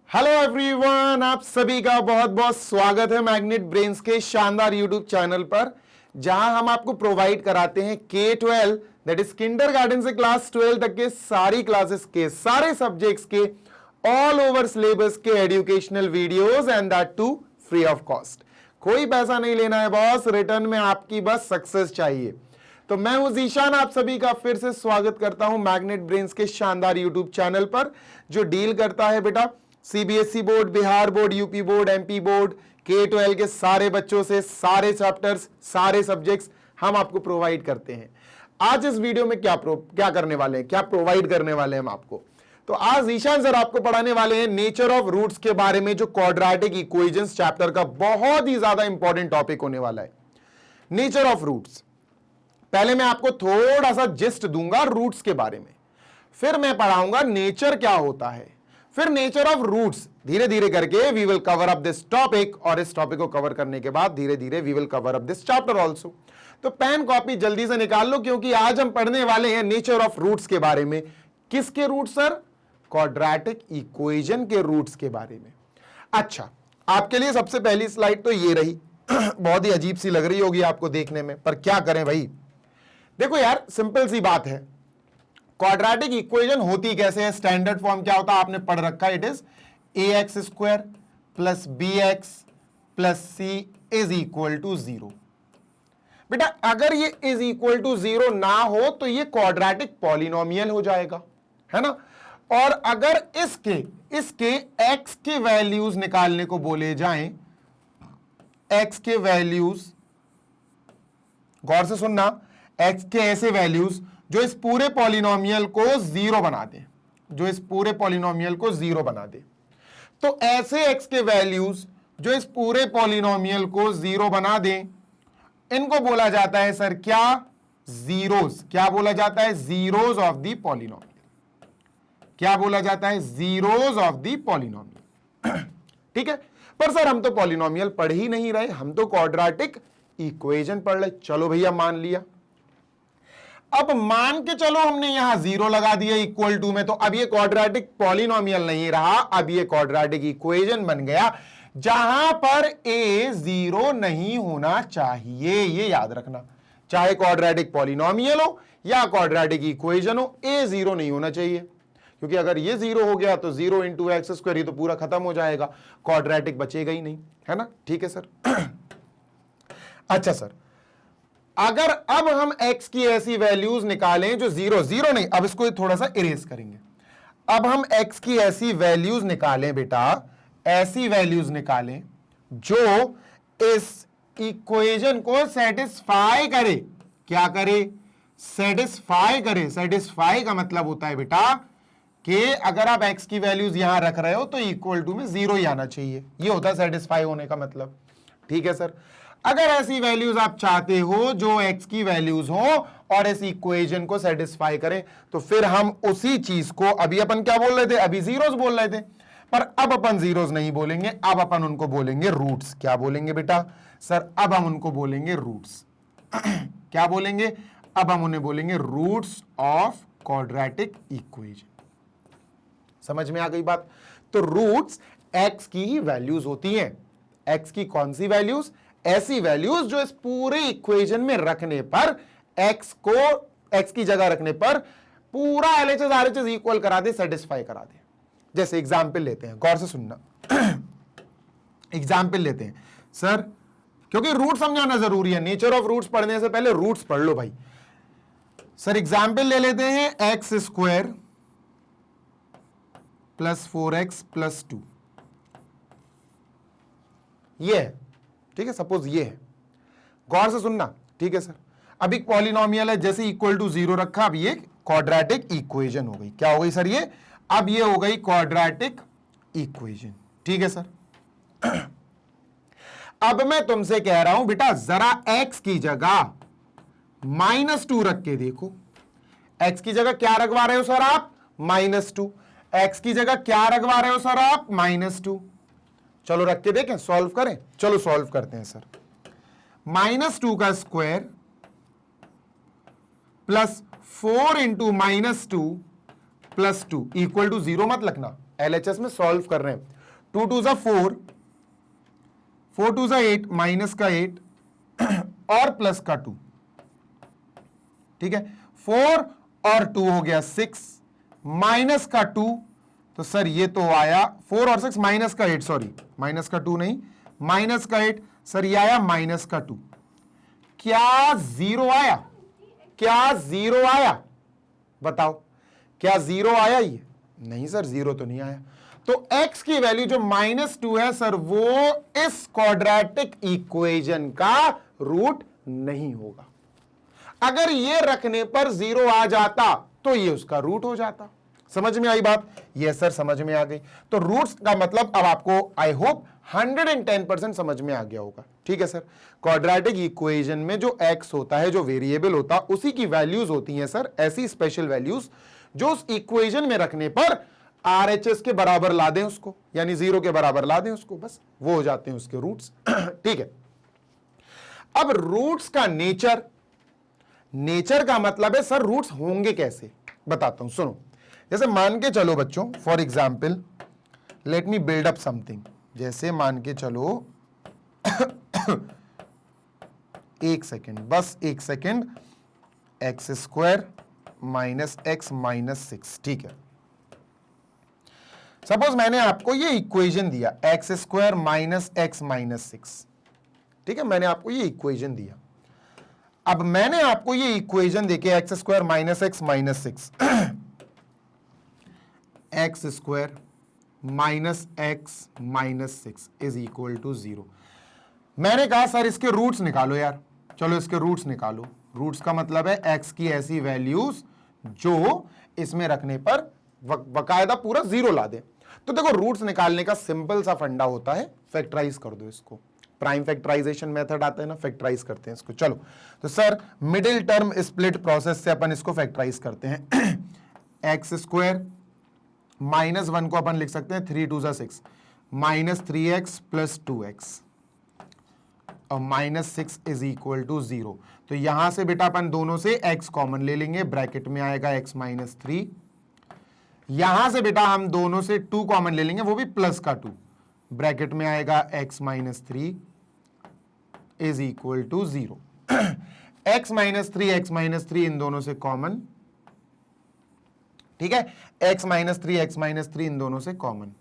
Hello everyone, आप सभी का बहुत बहुत स्वागत है मैग्नेट ब्रेन्स के शानदार यूट्यूब चैनल पर, जहां हम आपको प्रोवाइड कराते हैं K-12 दैट इज किंडरगार्टन से क्लास 12 तक के सारी क्लासेस के सारे सब्जेक्ट्स के ऑल ओवर सिलेबस के educational videos and that too free of cost. कोई पैसा नहीं लेना है बॉस, रिटर्न में आपकी बस सक्सेस चाहिए। तो मैं हूं जीशान, आप सभी का फिर से स्वागत करता हूं मैग्नेट ब्रेन्स के शानदार यूट्यूब चैनल पर, जो डील करता है बेटा CBSE board, Bihar board, UP board, MP board, K-12 के सारे बच्चों से सारे चैप्टर्स, सारे सब्जेक्ट्स हम आपको प्रोवाइड करते हैं। आज इस वीडियो में क्या करने वाले हैं, क्या प्रोवाइड करने वाले हैं हम आपको, तो आज ईशान सर आपको पढ़ाने वाले हैं नेचर ऑफ रूट्स के बारे में, जो क्वाड्रेटिक इक्वेशंस चैप्टर का बहुत ही ज्यादा इंपॉर्टेंट टॉपिक होने वाला है। नेचर ऑफ रूट्स, पहले मैं आपको थोड़ा सा जिस्ट दूंगा रूट्स के बारे में, फिर मैं पढ़ाऊंगा नेचर क्या होता है, फिर नेचर ऑफ रूट्स। धीरे धीरे करके we will cover up this topic, और इस टॉपिक को कवर करने के बाद धीरे धीरे we will cover up this chapter also. तो पेन कॉपी जल्दी से निकाल लो, क्योंकि आज हम पढ़ने वाले हैं नेचर ऑफ रूट्स के बारे में। किसके रूट्स सर? क्वाड्रेटिक इक्वेशन के रूट्स के बारे में। अच्छा, आपके लिए सबसे पहली स्लाइड तो ये रही बहुत ही अजीब सी लग रही होगी आपको देखने में, पर क्या करें भाई। देखो यार, सिंपल सी बात है, क्वाड्रेटिक इक्वेशन होती कैसे है, स्टैंडर्ड फॉर्म क्या होता है आपने पढ़ रखा है, it is ax square plus bx plus c is equal to 0। बेटा अगर ये इज इक्वल टू 0 ना हो तो ये क्वाड्रेटिक पॉलिनोमियल हो जाएगा, है ना। और अगर इसके x के वैल्यूज निकालने को बोले जाएं, x के वैल्यूज, गौर से सुनना, x के ऐसे वैल्यूज जो इस पूरे पॉलिनोमियल को 0 बना दे, जो इस पूरे पॉलिनोमियल को 0 बना दे, तो ऐसे x के वैल्यूज जो इस पूरे पॉलिनोमियल को 0 बना दें, इनको बोला जाता है सर क्या? जीरोस। क्या बोला जाता है? Zeros of the polynomial. क्या बोला जाता है? Zeros of the polynomial. ठीक है, पर सर हम तो पॉलिनोमियल पढ़ ही नहीं रहे, हम तो क्वाड्रेटिक इक्वेशन पढ़ रहे। चलो भैया मान लिया, अब मान के चलो हमने यहां 0 लगा दिया इक्वल टू में, तो अब ये क्वाड्रेटिक पॉलिनोमियल नहीं रहा, अब ये क्वाड्रेटिक इक्वेशन बन गया, जहां पर a 0 नहीं होना चाहिए। ये याद रखना, चाहे क्वाड्रेटिक पॉलिनोमियल हो या क्वाड्रेटिक इक्वेशन हो, a 0 नहीं होना चाहिए, क्योंकि अगर ये 0 हो गया तो 0 इंटू एक्स स्क्वायर, ये तो पूरा खत्म हो जाएगा, क्वाड्रेटिक बचेगा ही नहीं, है ना। ठीक है सर। अच्छा सर, अगर अब हम x की ऐसी वैल्यूज निकालें जो 0 नहीं, अब इसको थोड़ा सा इरेज करेंगे, अब हम x की ऐसी वैल्यूज निकालें बेटा, ऐसी वैल्यूज निकालें जो इस इक्वेशन को सेटिस्फाई करे। क्या करे? सेटिस्फाई करे। सेटिस्फाई का मतलब होता है बेटा कि अगर आप x की वैल्यूज यहां रख रहे हो तो इक्वल टू में 0 ही आना चाहिए, ये होता है सेटिस्फाई होने का मतलब। ठीक है सर, अगर ऐसी वैल्यूज आप चाहते हो जो x की वैल्यूज हो और इस इक्वेशन को सेटिस्फाई करें, तो फिर हम उसी चीज को, अभी अपन क्या बोल रहे थे, अभी जीरोस बोल रहे थे, पर अब अपन जीरोस नहीं बोलेंगे, अब अपन उनको बोलेंगे रूट्स। क्या बोलेंगे बेटा? सर अब हम उनको बोलेंगे रूट्स। क्या बोलेंगे? अब हम उन्हें बोलेंगे रूट्स ऑफ क्वाड्रेटिक इक्वेशन। समझ में आ गई बात? तो रूट्स x की ही वैल्यूज होती हैं। x की कौन सी वैल्यूज? ऐसी वैल्यूज जो इस पूरे इक्वेशन में रखने पर x की जगह रखने पर पूरा LHS RHS इक्वल करा दे, सेटिस्फाई करा दे। जैसे एग्जाम्पल लेते हैं, गौर से सुनना। एग्जाम्पल लेते हैं सर, क्योंकि रूट समझाना जरूरी है, नेचर ऑफ रूट्स पढ़ने से पहले रूट्स पढ़ लो भाई। सर एग्जाम्पल ले लेते हैं, x square plus 4x plus 2, ये है। ठीक है, सपोज ये है, गौर से सुनना। ठीक है सर, अब एक पॉलिनोमियल है, जैसे इक्वल टू 0 रखा, अब ये क्वाड्रेटिक इक्वेशन हो गई। क्या हो गई सर ये? अब ये हो गई क्वाड्रेटिक इक्वेशन। ठीक है सर। अब मैं तुमसे कह रहा हूं बेटा, जरा x की जगह -2 रख के देखो। x की जगह क्या रखवा रहे हो सर आप? -2। x की जगह क्या रखवा रहे हो सर आप? -2। चलो रख के देखें, सॉल्व करें। चलो सॉल्व करते हैं सर। -2 का square plus 4 into -2 plus 2 equal to 0 मत लिखना, LHS में सॉल्व कर रहे हैं। 2 2 जा 4, 4 2 जा 8, माइनस का 8 और प्लस का 2, ठीक है। 4 और 2 हो गया 6, माइनस का 2, तो सर ये तो आया 4 और 6 माइनस का 8, सॉरी माइनस का 2 नहीं, माइनस का 8, सर ये आया माइनस का 2। क्या जीरो आया? क्या जीरो आया? बताओ, क्या जीरो आया? ये नहीं सर, जीरो तो नहीं आया। तो x की वैल्यू जो -2 है सर, वो इस क्वाड्रेटिक इक्वेशन का रूट नहीं होगा। अगर ये रखने पर जीरो आ जाता तो ये उसका रूट हो जाता। समझ में आई बात? ये सर समझ में आ गई। तो रूट्स का मतलब अब आपको आई होप 110% समझ में आ गया होगा। ठीक है सर, क्वाड्रेटिक इक्वेशन में जो x होता है, जो वेरिएबल होता है, उसी की वैल्यूज होती हैं सर, ऐसी स्पेशल वैल्यूज जो उस इक्वेशन में रखने पर RHS के बराबर ला दें उसको, यानी 0 के बराबर ला दें उसको, बस वो हो जाते हैं उसके रूट्स। ठीक है, अब रूट्स का नेचर, नेचर का मतलब है सर रूट्स होंगे कैसे, बताता हूं सुनो। जैसे मान के चलो बच्चों, for example let me build up something, जैसे मान के चलो एक सेकेंड, बस एक second, x square minus x minus 6, ठीक है। सपोज मैंने आपको ये इक्वेशन दिया x square minus x minus 6, ठीक है, मैंने आपको ये इक्वेशन दिया। अब मैंने आपको ये इक्वेशन देके x square minus x minus 6, x square minus x minus 6 is equal to 0। मैंने कहा सर इसके रूट्स निकालो यार, चलो इसके रूट्स निकालो। रूट्स का मतलब है एक्स की ऐसी वैल्यूज जो इसमें रखने पर बकायदा पूरा 0 ला दे। तो देखो रूट्स निकालने का सिंपल सा फंडा होता है, फैक्टराइज कर दो इसको। प्राइम फैक्टराइजेशन मेथड आता है ना, फैक्टराइज करते हैं इसको। चलो तो sir middle term split process से अपन इसको फैक्टराइज करते हैं। एक्स स्क्वायर माइनस 1 को अपन लिख सकते हैं 3 2 6, माइनस 3x प्लस 2x और माइनस 6 इज इक्वल टू 0। तो यहां से बेटा अपन दोनों से x कॉमन ले लेंगे, ब्रैकेट में आएगा x माइनस 3। यहां से बेटा हम दोनों से 2 कॉमन ले लेंगे, वो भी प्लस का 2, ब्रैकेट में आएगा x minus 3 is equal to 0। x minus 3 इन दोनों से कॉमन, ठीक है, x माइनस 3 इन दोनों से कॉमन।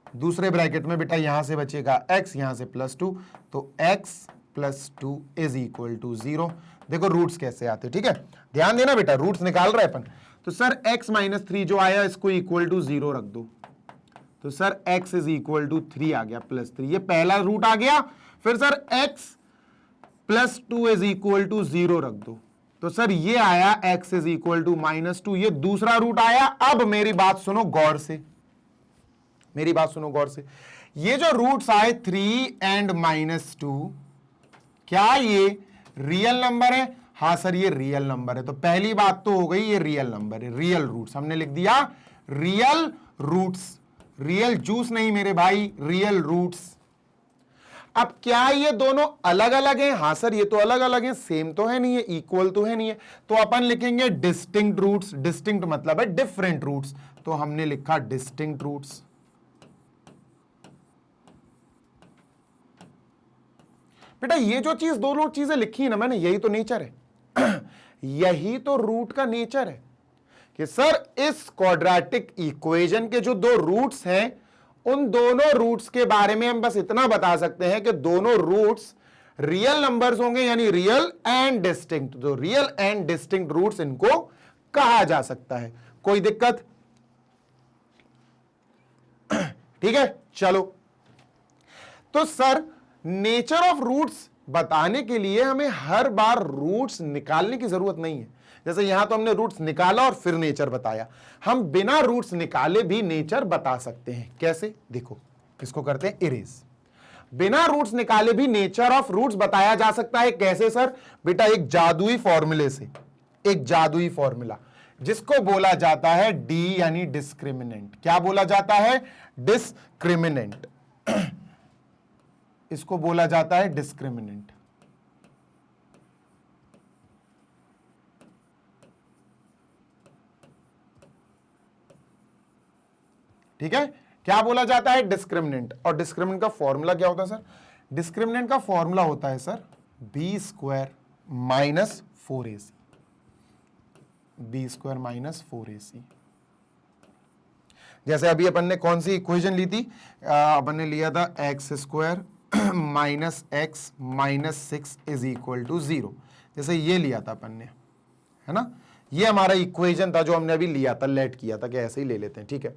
दूसरे ब्रैकेट में बेटा यहां से बचेगा x, यहां से प्लस 2, तो x plus 2 is equal to 0। देखो रूट्स कैसे आते, ठीक है, ध्यान देना बेटा, रूट्स निकाल रहे अपन। तो सर x माइनस 3 जो आया इसको इक्वल टू 0 रख दो, तो sir x is equal to 3 आ गया, प्लस 3, ये पहला रूट आ गया। फिर sir x plus 2 is equal to 0 रख दो, तो सर ये आया x is equal to minus 2, ये दूसरा रूट आया। अब मेरी बात सुनो गौर से, मेरी बात सुनो गौर से, ये जो रूट्स आए 3 एंड -2, क्या ये रियल नंबर है? हाँ सर ये रियल नंबर है। तो पहली बात तो हो गई ये रियल नंबर है, रियल रूट्स हमने लिख दिया, रियल रूट्स, रियल जूस नहीं मेरे भाई, रियल रूट्स। अब क्या ये दोनों अलग अलग हैं? हाँ सर ये तो अलग अलग हैं, सेम तो है नहीं है, इक्वल तो है नहीं है, तो अपन लिखेंगे डिस्टिंक्ट रूट्स। डिस्टिंक्ट मतलब है डिफरेंट रूट्स, तो हमने लिखा डिस्टिंक्ट रूट्स। बेटा ये जो चीज दोनों चीजें लिखी है ना मैंने, यही तो नेचर है। यही तो रूट का नेचर है कि सर इस क्वाड्रेटिक इक्वेशन के जो दो रूट्स हैं, उन दोनों रूट्स के बारे में हम बस इतना बता सकते हैं कि दोनों रूट्स रियल नंबर्स होंगे, यानी रियल एंड डिस्टिंक्ट। तो रियल एंड डिस्टिंक्ट रूट्स इनको कहा जा सकता है। कोई दिक्कत? ठीक है, चलो तो सर नेचर ऑफ रूट्स बताने के लिए हमें हर बार रूट्स निकालने की जरूरत नहीं है। जैसे यहां तो हमने रूट्स निकाला और फिर नेचर बताया, हम बिना रूट्स निकाले भी नेचर बता सकते हैं। कैसे? देखो इसको करते हैं इरेज। बिना रूट्स निकाले भी नेचर ऑफ रूट्स बताया जा सकता है। कैसे सर? बेटा एक जादुई फॉर्मूले से, एक जादुई फॉर्मूला जिसको बोला जाता है डी यानी डिस्क्रिमिनेंट। क्या बोला जाता है? डिस्क्रिमिनेंट। इसको बोला जाता है डिस्क्रिमिनेंट। ठीक है, क्या बोला जाता है? डिस्क्रिमिनेंट। और डिस्क्रिमिनेंट का फॉर्मूला क्या होता है सर? डिस्क्रिमिनेंट का फॉर्मूला होता है sir B square minus 4ac, b square minus 4ac। जैसे अभी अपन ने कौन सी इक्वेशन ली थी? अपन ने लिया था x square minus x minus 6 is equal to 0। जैसे ये लिया था अपन ने, है ना, ये हमारा इक्वेशन था जो हमने अभी लिया था, लेट किया था कि ऐसे ही ले लेते हैं, ठीक है।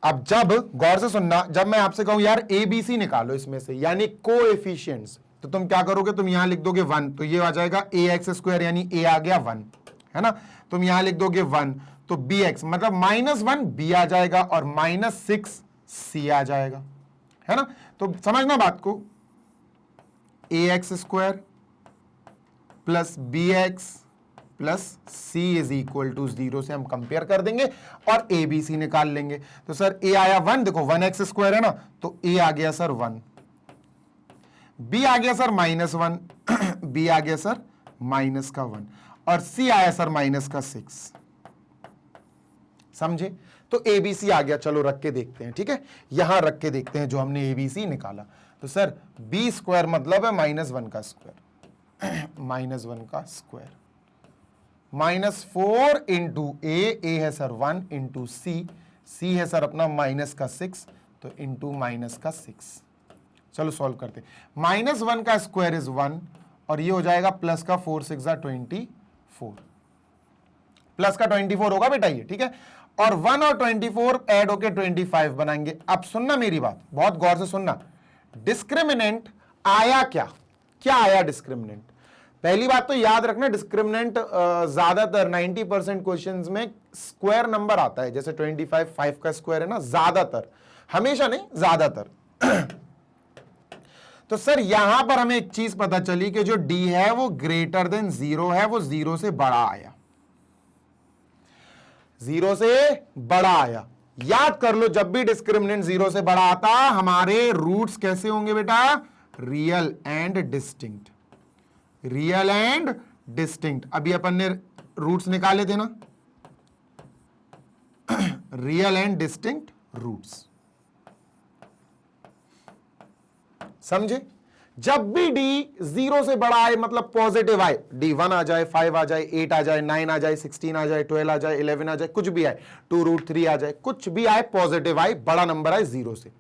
अब जब गौर से सुनना, जब मैं आपसे कहूं यार ए बी सी निकालो इसमें से, यानी कोएफिशिएंट्स, तो तुम क्या करोगे? तुम यहां लिख दोगे 1, तो ये आ जाएगा ए एक्स स्क्वायर, यानी ए आ गया 1, है ना। तुम यहां लिख दोगे 1, तो बी एक्स मतलब -1 बी आ जाएगा और -6 सी आ जाएगा, है ना। तो समझना बात को, a x square plus b x plus c is equal to 0 से हम कंपेयर कर देंगे और ए बी सी निकाल लेंगे। तो सर ए आया 1, देखो 1x स्क्वायर है ना, तो ए आ गया सर 1, बी आ गया सर -1 बी आ गया सर माइनस का 1 और सी आया सर माइनस का 6, समझे। तो ए बी सी आ गया, चलो रख के देखते हैं, ठीक है, यहां रख के देखते हैं जो हमने ए बी सी निकाला। तो सर बी स्क्वायर मतलब है -1 का स्क्वायर, -1 का स्क्वायर, -4 इंटू ए है सर 1 इंटू सी है सर अपना माइनस का 6, तो इंटू माइनस का 6। चलो सॉल्व करते हैं। -1 का स्क्वायर इज 1 और ये हो जाएगा प्लस का 4 6 24, प्लस का 24 होगा बेटा ये, ठीक है। और 1 और 24 ऐड होके 25 बनाएंगे। अब सुनना मेरी बात, बहुत गौर से सुनना, डिस्क्रिमिनेंट आया क्या आया डिस्क्रिमिनेंट? पहली बात तो याद रखना, डिस्क्रिमिनेंट ज्यादातर 90% क्वेश्चंस में स्क्वायर नंबर आता है, जैसे 25 5 का स्क्वायर है ना, ज्यादातर, हमेशा नहीं ज्यादातर। तो सर यहां पर हमें एक चीज पता चली कि जो d है वो ग्रेटर देन 0 है, वो 0 से बड़ा आया, 0 से बड़ा आया। याद कर लो, जब भी डिस्क्रिमिनेंट 0 से बड़ा आता, हमारे रूट्स कैसे होंगे बेटा? Real and distinct, real and distinct. अभी अपन ने रूट्स निकाले थे ना, रियल एंड डिस्टिंक्ट रूट्स, समझे। जब भी d 0 से बड़ा आए मतलब पॉजिटिव आए, d 1 आ जाए, 5 आ जाए, 8 आ जाए, 9 आ जाए, 16 आ जाए, 12 आ जाए, 11 आ जाए, कुछ भी आए, 2√3 आ जाए, कुछ भी आए, पॉजिटिव आए, बड़ा नंबर आए 0 से,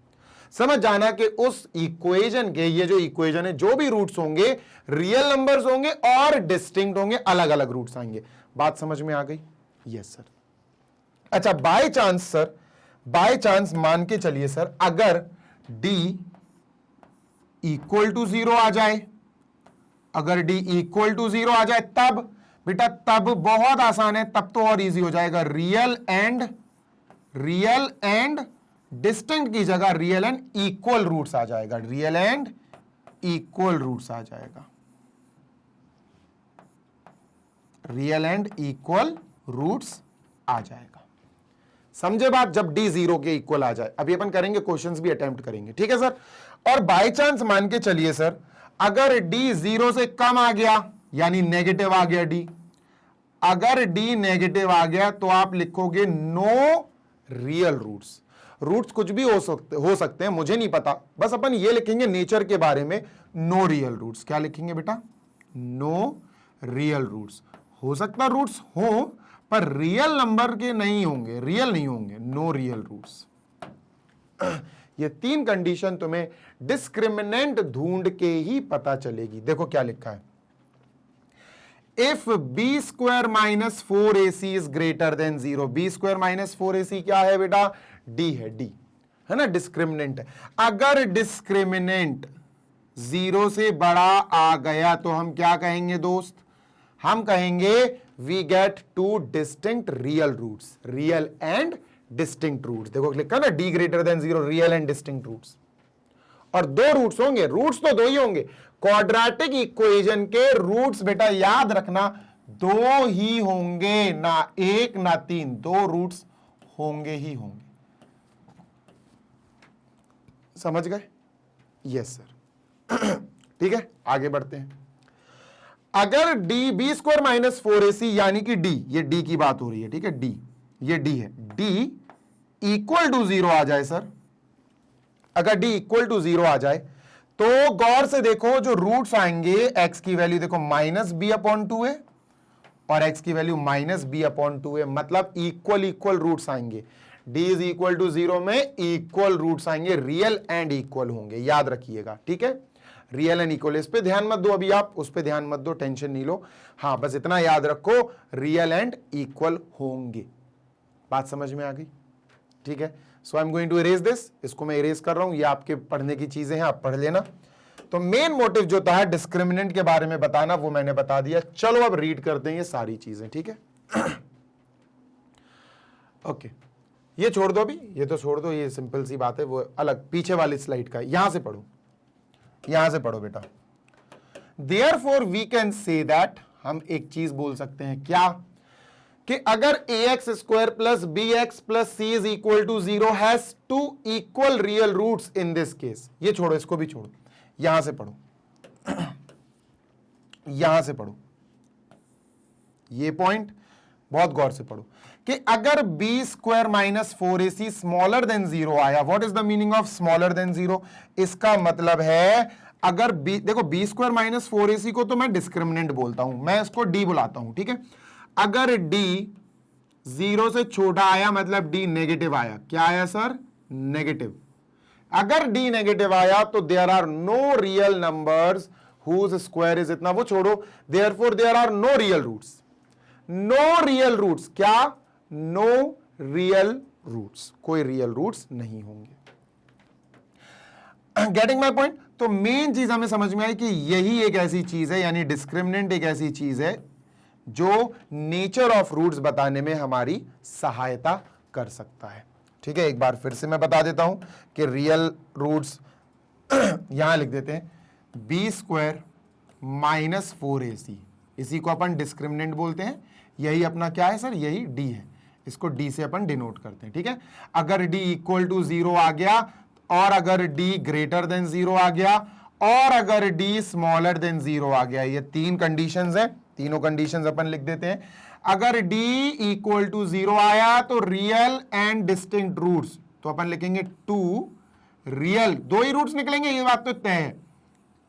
समझ जाना कि उस इक्वेशन के, ये जो इक्वेशन है, जो भी रूट्स होंगे रियल नंबर्स होंगे और डिस्टिंक्ट होंगे, अलग अलग रूट्स आएंगे। बात समझ में आ गई? Yes sir. अच्छा, by chance sir, by chance मान के चलिए सर, अगर d इक्वल टू 0 आ जाए, अगर d इक्वल टू 0 आ जाए, तब बेटा, तब बहुत आसान है, तब तो और इजी हो जाएगा। रियल एंड डिस्टिंक्ट की जगह रियल एंड इक्वल रूट्स आ जाएगा, रियल एंड इक्वल रूट्स आ जाएगा, रियल एंड इक्वल रूट्स आ जाएगा, समझे बात। जब d 0 के इक्वल आ जाए, अभी अपन करेंगे, क्वेश्चंस भी अटेम्प्ट करेंगे, ठीक है सर। और बाय चांस मान के चलिए सर, अगर d 0 से कम आ गया, यानी नेगेटिव आ गया d, अगर d नेगेटिव आ गया तो आप लिखोगे नो रियल रूट्स। रूट्स कुछ भी हो सकते हैं, मुझे नहीं पता, बस अपन ये लिखेंगे नेचर के बारे में, नो रियल रूट्स। क्या लिखेंगे बेटा? No real roots. हो सकता रूट्स हो, पर रियल नंबर के नहीं होंगे, रियल नहीं होंगे, नो रियल रूट्स। ये 3 कंडीशन तुम्हें डिस्क्रिमिनेंट ढूंढ के ही पता चलेगी। देखो क्या लिखा है, if b square minus 4ac is greater than 0, b square minus 4ac क्या है बेटा? d है ना, डिस्क्रिमिनेंट है। अगर डिस्क्रिमिनेंट 0 से बड़ा आ गया तो हम क्या कहेंगे दोस्त? हम कहेंगे we get 2 distinct real roots, real and distinct roots. देखो लिखा ना, d greater than 0, real and distinct roots. और 2 रूट्स होंगे, रूट्स तो 2 ही होंगे। क्वाड्रेटिक इक्वेशन के रूट्स बेटा याद रखना 2 ही होंगे, ना 1 ना 3, 2 रूट्स होंगे ही होंगे, समझ गए? Yes sir. ठीक है, आगे बढ़ते हैं। अगर d B square minus 4ac, यानी कि d, ये d की बात हो रही है, ठीक है, d, ये d है, d इक्वल टू 0 आ जाए सर, अगर d इक्वल टू 0 आ जाए तो गौर से देखो जो रूट्स आएंगे, x की वैल्यू देखो -b/2 है और x की वैल्यू -b/2 है, मतलब इक्वल इक्वल रूट्स आएंगे। d इज इक्वल टू 0 में इक्वल रूट्स आएंगे, रियल एंड इक्वल होंगे, याद रखिएगा, ठीक है। रियल एंड इक्वल, इस पे ध्यान मत दो अभी, आप उस पे ध्यान मत दो, टेंशन नहीं लो। हाँ, बस इतना याद रखो, रियल एंड इक्वल होंगे। बात समझ में आ गई, ठीक है। So I am going to erase this, इसको मैं इरेज कर रहा हूं, ये आपके पढ़ने की चीजें हैं, आप पढ़ लेना। तो मेन मोटिव जो था डिस्क्रिमिनेंट के बारे में बताना, वो मैंने बता दिया। चलो अब रीड करते हैं ये सारी चीजें, ठीक है। ओके, ये छोड़ दो अभी, ये तो छोड़ दो, ये सिंपल सी बात है, वो अलग पीछे वाली स्लाइड का, यहां से पढ़ो, यहां से पढ़ो बेटा। Therefore we can say that, हम एक चीज बोल सकते हैं, क्या कि अगर ax² plus bx plus c is equal to 0 has two equal real roots in this case. ये छोड़ो, इसको भी छोड़ो, यहां से पढ़ो, यहां से पढ़ो, ये पॉइंट बहुत गौर से पढ़ो कि अगर b² minus 4ac smaller than 0 आया, what is the meaning of smaller than 0? इसका मतलब है अगर b, देखो b² माइनस 4ac को तो मैं डिस्क्रिमिनेंट बोलता हूं, मैं इसको d बुलाता हूं, ठीक है। अगर d 0 से छोटा आया मतलब d नेगेटिव आया, क्या आया सर? नेगेटिव। अगर d नेगेटिव आया तो there are no real numbers whose square is इतना, वो छोड़ो, therefore there are no real roots, no real roots, क्या? नो रियल रूट्स, कोई रियल रूट्स नहीं होंगे। Getting my point? तो मेन चीज हमें समझ में आई कि यही एक ऐसी चीज है, यानी डिस्क्रिमिनेंट एक ऐसी चीज है जो नेचर ऑफ रूट्स बताने में हमारी सहायता कर सकता है, ठीक है। एक बार फिर से मैं बता देता हूं कि रियल रूट्स यहां लिख देते हैं, b² माइनस 4ac, इसी को अपन डिस्क्रिमिनेंट बोलते हैं। यही अपना क्या है सर? यही d है, इसको d से अपन डिनोट करते हैं, ठीक है। अगर d इक्वल टू 0 आ गया, और अगर d ग्रेटर देन 0 आ गया, और अगर d स्मॉलर देन 0 आ गया, ये तीन कंडीशंस हैं, तीनों कंडीशंस अपन लिख देते हैं। अगर d इक्वल टू 0 आया तो रियल एंड डिस्टिंक्ट रूट्स, तो अपन लिखेंगे 2 रियल, दो ही रूट्स निकलेंगे, ये बात तो तय है,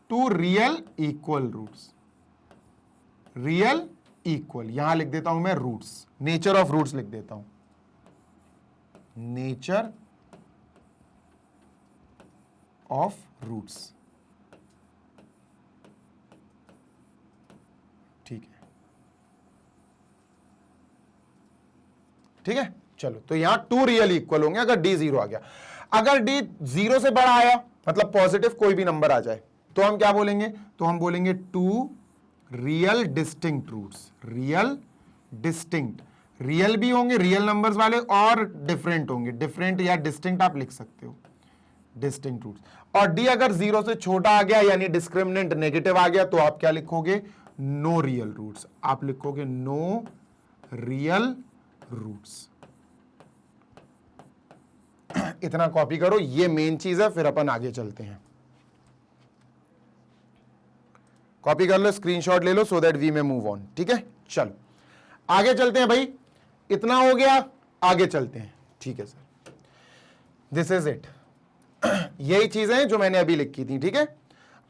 2 real equal roots, real equal, यहां लिख देता हूं मैं रूट्स, नेचर ऑफ रूट्स लिख देता हूं, नेचर ऑफ रूट्स, ठीक है, ठीक है। चलो, तो यहां 2 रियल इक्वल होंगे अगर d 0 आ गया। अगर d 0 से बड़ा आया, मतलब पॉजिटिव कोई भी नंबर आ जाए, तो हम क्या बोलेंगे? तो हम बोलेंगे 2 real distinct roots, real distinct, real भी होंगे, रियल नंबर्स वाले, और डिफरेंट होंगे, डिफरेंट या डिस्टिंक्ट आप लिख सकते हो, डिस्टिंक्ट रूट्स। और d अगर 0 से छोटा आ गया, यानी डिस्क्रिमिनेंट नेगेटिव आ गया, तो आप क्या लिखोगे? नो रियल रूट्स, आप लिखोगे नो रियल रूट्स। इतना कॉपी करो, ये मेन चीज है, फिर अपन आगे चलते हैं। कॉपी कर लो, स्क्रीनशॉट ले लो, सो दैट वी में मूव ऑन, ठीक है। चलो आगे चलते हैं भाई, इतना हो गया, आगे चलते हैं, ठीक है सर। दिस इज इट, यही चीजें जो मैंने अभी लिखी थी, ठीक है।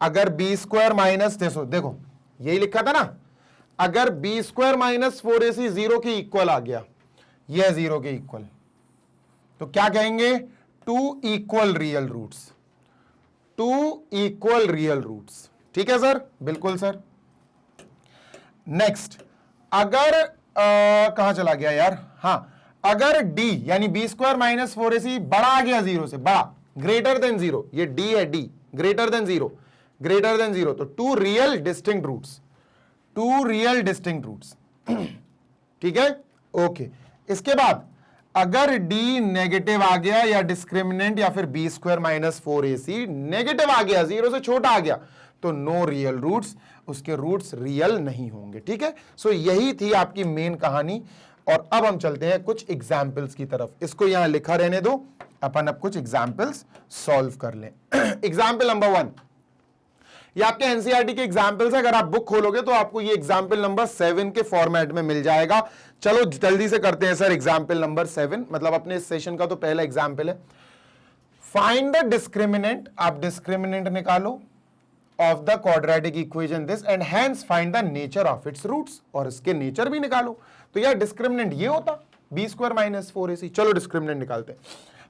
अगर b² माइनस, देखो यही लिखा था ना, अगर b² माइनस 4ac 0 के इक्वल आ गया, यह 0 के इक्वल, तो क्या कहेंगे? 2 equal real roots, 2 equal real roots, ठीक है सर, बिल्कुल सर। नेक्स्ट, अगर कहां चला गया यार, हां, अगर d यानी b² माइनस 4ac बड़ा आ गया 0 से, बड़ा, ग्रेटर देन 0, ये d है, d greater than 0, greater than 0, तो 2 real distinct roots, 2 real distinct roots, ठीक है, ओके। इसके बाद अगर d नेगेटिव आ गया, या डिस्क्रिमिनेंट, या फिर b² माइनस 4ac नेगेटिव आ गया, 0 से छोटा आ गया, तो नो रियल रूट्स, उसके रूट्स रियल नहीं होंगे, ठीक है। सो यही थी आपकी मेन कहानी। और अब हम चलते हैं कुछ एग्जाम्पल्स की तरफ, इसको यहां लिखा रहने दो, अपन अब कुछ एग्जाम्पल्स सॉल्व कर लें। एग्जाम्पल नंबर 1, ये आपके एनसीईआरटी के एग्जाम्पल्स है, अगर आप बुक खोलोगे तो आपको ये एग्जाम्पल नंबर 7 के फॉर्मेट में मिल जाएगा। चलो जल्दी से करते हैं सर एग्जाम्पल नंबर 7, मतलब अपने इस सेशन का तो पहला एग्जाम्पल है। फाइंड द डिस्क्रिमिनेंट, आप डिस्क्रिमिनेंट निकालो of the quadratic equation this and hence find the nature of its roots, और इसके नेचर भी निकालो। तो यार डिस्क्रिमिनेंट ये होता b² - 4ac। चलो डिस्क्रिमिनेंट निकालते हैं।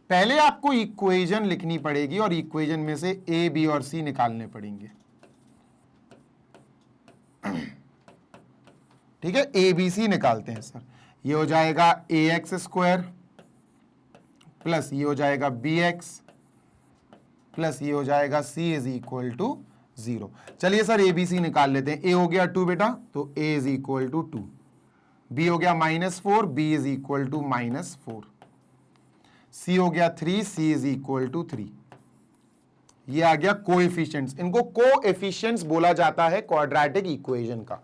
पहले आपको इक्वेशन लिखनी पड़ेगी और इक्वेशन में से a, b और c निकालने पड़ेंगे, ठीक है। ABC निकालते हैं सर। ये हो जाएगा ax² प्लस ये हो जाएगा bx प्लस ये हो जाएगा c इज इक्वल टू 0। चलिए सर ABC निकाल लेते हैं। a हो गया 2 बेटा, तो a is equal to 2, b हो गया -4, b is equal to -4, c हो गया 3, c इज इक्वल टू 3। ये आ गया कोएफिशिएंट्स, इनको कोएफिशिएंट्स बोला जाता है क्वाड्रेटिक इक्वेशन का।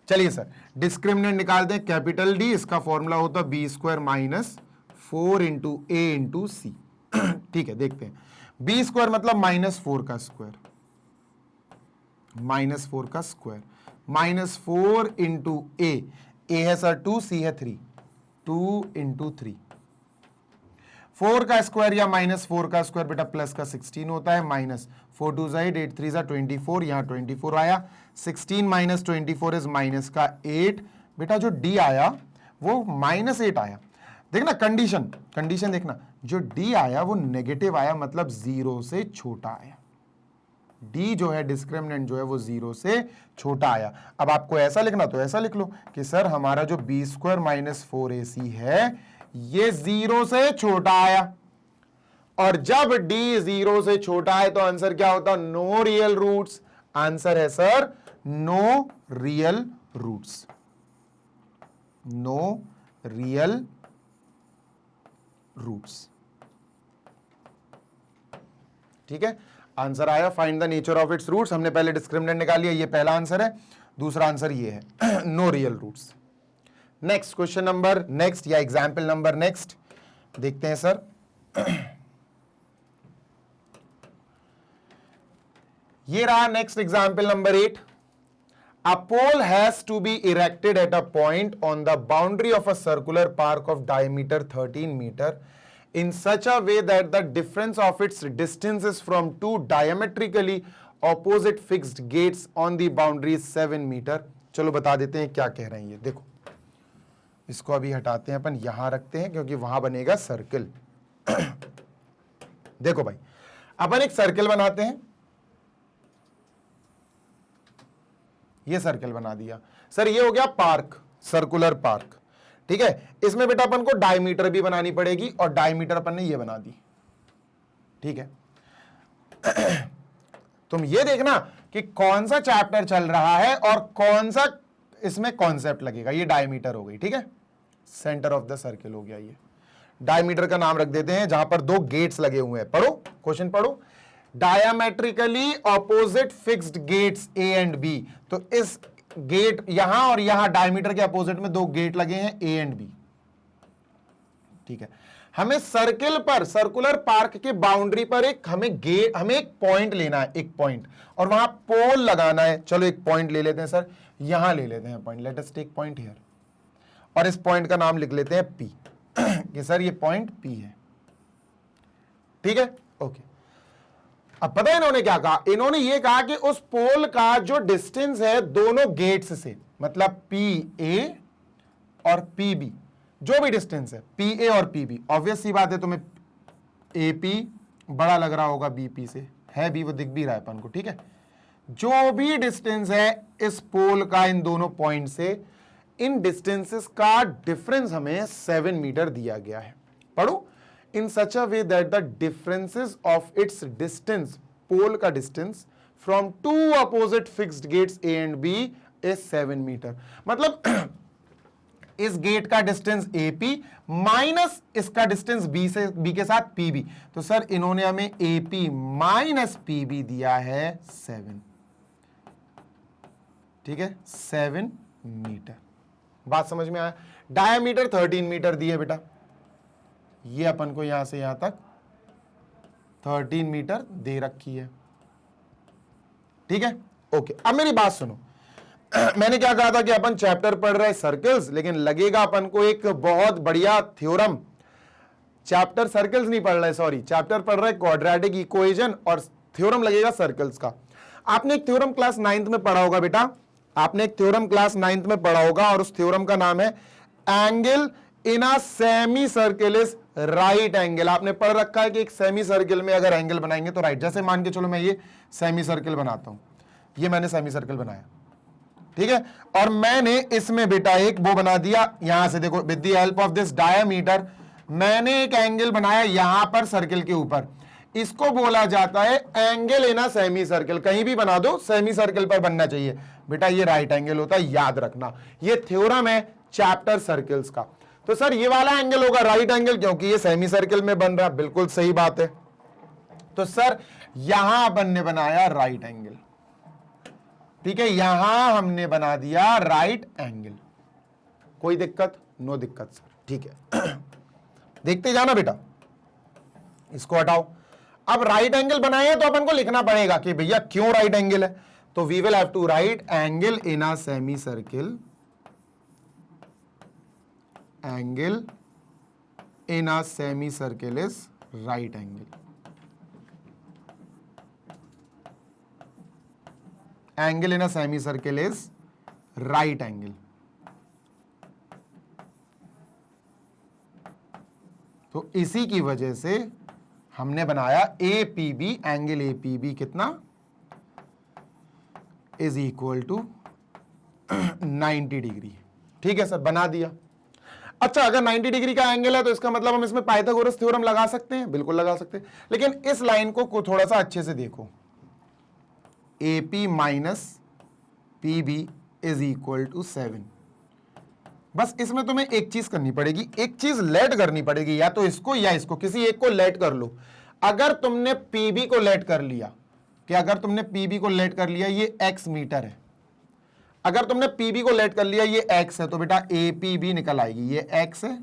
चलिए सर डिस्क्रिमिनेंट निकालते हैं। कैपिटल D, इसका फॉर्मूला होता है b² - 4 × a × c। ठीक है, देखते हैं। b² मतलब -4 का स्क्वायर, -4 का स्क्वायर, -4 × a है सर 2, c है 3, 2 × 3। 4 का स्क्वायर या -4 का स्क्वायर बेटा प्लस का 16 होता है, -4 2 8 8 3 24, यहाँ 24 आया। 16 - 24 इज माइनस का 8। बेटा जो D आया वो -8 आया। देखना कंडीशन देखना, जो D आया वो नेगेटिव आया, मतलब 0 से छोटा आया। D जो है डिस्क्रिमिनेंट जो है वो 0 से छोटा आया। अब आपको ऐसा लिखना तो ऐसा लिख लो कि सर हमारा जो b² - 4ac है ये 0 से छोटा आया, और जब D 0 से छोटा है तो आंसर क्या होता? No real roots. आंसर है sir no real roots, no real roots. ठीक है, आंसर आया find the nature of its roots. हमने पहले डिस्क्रिमिनेंट निकाल लिया, ये पहला आंसर है। दूसरा आंसर ये है no real roots. Next question number next या एग्जाम्पल नंबर नेक्स्ट देखते हैं सर। ये रहा next example number 8। A pole has to be erected at a point on the boundary of a circular park of diameter 13 meter in such a way that the difference of its distances from two diametrically opposite fixed gates on the boundary is 7 meter। चलो बता देते हैं क्या कह रहे हैं ये। देखो इसको अभी हटाते हैं, अपन यहां रखते हैं क्योंकि वहां बनेगा सर्कल। देखो भाई अपन एक सर्कल बनाते हैं, ये सर्कल बना दिया सर, ये हो गया पार्क, सर्कुलर पार्क। ठीक है, इसमें बेटा अपन को डायमीटर भी बनानी पड़ेगी और डायमीटर अपन ने ये बना दी। ठीक है, तुम ये देखना कि कौन सा चैप्टर चल रहा है और कौन सा इसमें कॉन्सेप्ट लगेगा। ये डायमीटर हो गई, ठीक है, सेंटर ऑफ द सर्कल हो गया। ये डायमीटर का नाम रख देते हैं जहां पर दो गेट्स लगे हुए हैं। पढ़ो क्वेश्चन पढ़ो। Diametrically opposite fixed gates A and B. तो इस गेट यहां और यहां डायमीटर के अपोजिट में दो गेट लगे हैं ए एंड बी। ठीक है, हमें सर्कल पर, सर्कुलर पार्क के बाउंड्री पर एक हमें एक पॉइंट लेना है, एक पॉइंट, और वहां पोल लगाना है। चलो एक पॉइंट ले लेते हैं सर, यहां ले लेते हैं point, let us take point here, और इस पॉइंट का नाम लिख लेते हैं P कि सर ये पॉइंट P है। ठीक है, ओके। अब पता है इन्होंने क्या कहा? इन्होंने ये कहा कि उस पोल का जो डिस्टेंस है दोनों गेट्स से, मतलब PA और PB, जो भी डिस्टेंस है PA और PB, ऑब्वियस सी बात है तुम्हें AP बड़ा लग रहा होगा BP से, है भी, वो दिख भी रहा है अपन को। ठीक है, जो भी डिस्टेंस है इस पोल का इन दोनों पॉइंट से, इन डिस्टेंसेस का डिफरेंस हमें 7 मीटर दिया गया है। पढ़ो, in such a way that the differences of its distance, pole का distance from two opposite fixed gates A and b is 7 metre. मतलब इस गेट का डिस्टेंस AP माइनस इसका डिस्टेंस B के साथ PB। तो सर इन्होंने हमें AP माइनस PB दिया है 7। ठीक है, 7 मीटर। बात समझ में आया? डायमीटर 13 मीटर दिए बेटा, ये अपन को यहां से यहां तक 13 मीटर दे रखी है। ठीक है, ओके। अब मेरी बात सुनो, मैंने क्या कहा था कि अपन चैप्टर पढ़ रहे सर्कल्स, लेकिन लगेगा अपन को एक बहुत बढ़िया थ्योरम। चैप्टर सर्कल्स नहीं पढ़ रहे, सॉरी, चैप्टर पढ़ रहे क्वाड्रेटिक इक्वेशन और थ्योरम लगेगा सर्कल्स का। आपने एक थ्योरम क्लास 9th में पढ़ा होगा बेटा, आपने एक थ्योरम क्लास 9th में पढ़ा होगा, और उस थ्योरम का नाम है angle in a semicircle is right angle. आपने पढ़ रखा है कि एक सेमी सर्किल में अगर एंगल बनाएंगे तो राइट। जैसे मान के चलो मैं ये सेमी सर्किल बनाता हूं, ये मैंने सेमी सर्किल बनाया, ठीक है, और मैंने इसमें बेटा एक वो बना दिया, यहां से देखो, with the help of this diameter मैंने एक एंगल बनाया यहां पर सर्किल के ऊपर। इसको बोला जाता है angle in a semi circle. कहीं भी बना दो, सेमी सर्किल पर बनना चाहिए बेटा, ये राइट एंगल होता है, याद रखना। ये थ्योरम है चैप्टर सर्किल्स का। तो सर ये वाला एंगल होगा राइट एंगल, क्योंकि ये सेमी सर्किल में बन रहा, बिल्कुल सही बात है। तो सर यहां अपन ने बनाया राइट एंगल, ठीक है, यहां हमने बना दिया राइट एंगल। कोई दिक्कत? नो दिक्कत सर, ठीक है। देखते जाना बेटा, इसको हटाओ। अब राइट एंगल बनाया तो अपन को लिखना पड़ेगा कि भैया क्यों राइट एंगल है। तो we will have to right angle in a semicircle, angle in a semicircle is right angle. Angle in a semicircle is right angle. तो इसी की वजह से हमने बनाया APB, एंगल APB कितना इज इक्वल टू 90 डिग्री। ठीक है सर, बना दिया। अच्छा, अगर 90 डिग्री का एंगल है तो इसका मतलब हम इसमें पाइथागोरस थ्योरम लगा सकते हैं, बिल्कुल लगा सकते हैं। लेकिन इस लाइन को थोड़ा सा अच्छे से देखो, AP minus PB is equal to 7। बस इसमें तुम्हें एक चीज करनी पड़ेगी, एक चीज लेट करनी पड़ेगी, या तो इसको या इसको, किसी एक को लेट कर लो। अगर तुमने PB को लेट कर लिया, कि अगर तुमने PB को लेट कर लिया, ये x मीटर है, अगर तुमने PB को लेट कर लिया ये x है, तो बेटा APB निकल आएगी, ये x है,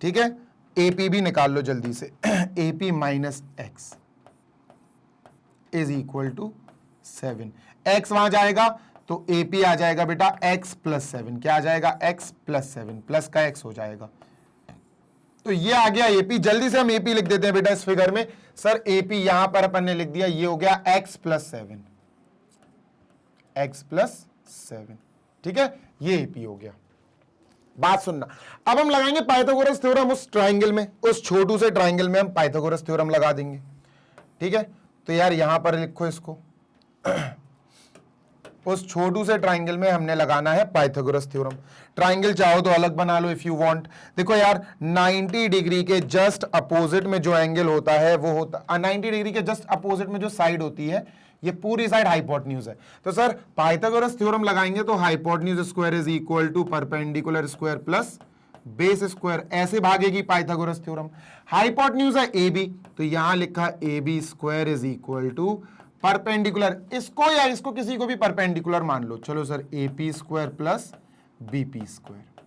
ठीक है, APB निकाल लो जल्दी से। AP minus x is equal to 7। x वहां जाएगा तो AP आ जाएगा बेटा x प्लस 7। क्या आ जाएगा? x प्लस 7, प्लस का x हो जाएगा। तो ये आ गया AP। जल्दी से हम AP लिख देते हैं बेटा इस फिगर में। सर AP यहां पर अपन ने लिख दिया, ये हो गया x प्लस 7, x प्लस 7, ठीक है, ये AP हो गया। बात सुनना, अब हम लगाएंगे पाइथागोरस थ्योरम उस ट्राइंगल में, उस छोटू से ट्राइंगल में हम पाइथागोरस थ्योरम लगा देंगे, ठीक है। तो यार यहां पर लिखो इसको, उस छोटू से ट्राइंगल में हमने लगाना है पाइथागोरस थ्योरम। ट्राइंगल चाहो तो अलग बना लो इफ यू वांट। देखो यार 90 डिग्री के जस्ट अपोजिट में जो एंगल होता है वो होता, 90 डिग्री के जस्ट अपोजिट में जो साइड होती है, ये पूरी साइड हाइपोटेन्यूज है। तो सर पाइथागोरस थ्योरम लगाएंगे तो hypotenuse square is equal to perpendicular square plus base square, ऐसे भागेगी पाइथागोरस थ्योरम। हाइपोटेन्यूज है AB, तो यहां लिखा AB square is equal to perpendicular, इसको या इसको किसी को भी परपेंडिकुलर मान लो। चलो sir AP square plus BP square.